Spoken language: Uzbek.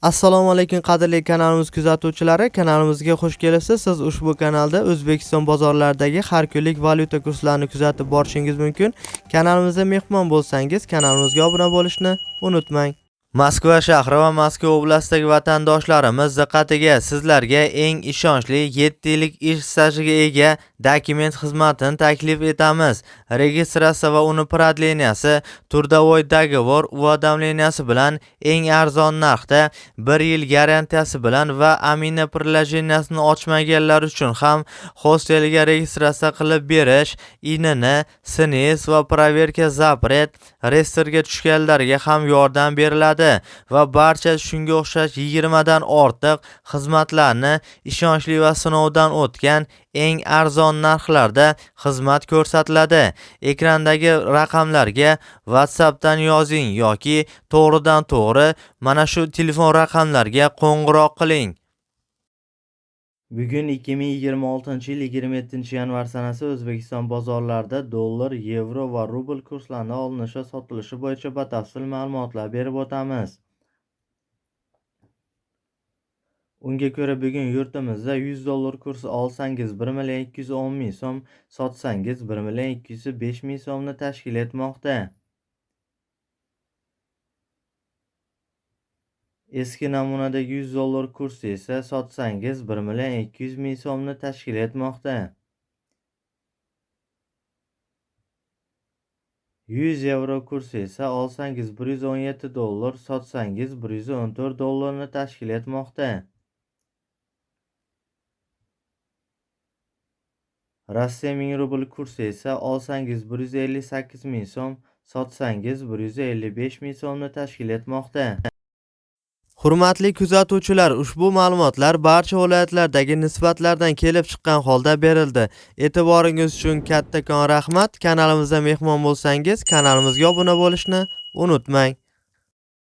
Assalomu alaykum qadrli kanalimiz kuzatuvchilari, kanalimizga xush kelibsiz. Siz ushbu kanalda O'zbekiston bozorlaridagi har kunlik valyuta kurslarini kuzatib borishingiz mumkin. Kanalimizga mehmon bo'lsangiz, kanalimizga obuna bo'lishni unutmang. Moskva shahri va Moskva oblastidagi vatandoshlarimiz diqqatiga, sizlarga eng ishonchli 7 yillik ish stajiga ega dokument xizmatini taklif etamiz. Registratsiya va uni prodleniyasi, turdovoy dogovor уведомленияsi bilan eng arzon narxda 1 yil garantiyasi bilan va amina приложениесini ochmaganlar uchun ham hostelga registratsiya qilib berish, INN, SNIS va проверка запрет reyestrga tushganlarga ham yordam beriladi va barcha shunga o'xshash 20 dan ortiq xizmatlarni ishonchli va sinovdan o'tgan eng arzon narxlarda xizmat ko'rsatiladi. Ekrandagi raqamlarga WhatsAppdan yozing yoki to'g'ridan to'g'ri mana shu telefon raqamlarga qo'ng'iroq qiling. Bugun 2026-yil 27-yanvar sanasi O'zbekiston bozorlarida dollar, yevro va rubl kurslarining olinishi va sotilishi bo'yicha batafsil ma'lumotlar berib o'tamiz. Unga ko'ra bugun yurtimizda 100 dollar kursi olsangiz 1.210.000 so'm, sotsangiz 1.205.000 so'mni tashkil etmoqda. Eski namunadagi 100 dollar kursi esa sotsangiz 1.200.000 so'mni tashkil etmoqda. 100 yevro kursi esa olsangiz 117 dollar, sotsangiz 114 dollarni tashkil etmoqda. Rossiya 1000 rubl kursi esa olsangiz 158.000 so'm, sotsangiz 155.000 so'mni tashkil etmoqda. Hurmatli kuzatuvchilar, ushbu ma'lumotlar barcha viloyatlardagi nisbatlardan kelib chiqqan holda berildi. E'tiboringiz uchun kattakon rahmat. Kanalimizga mehmon bo'lsangiz, kanalimizga obuna bo'lishni unutmang.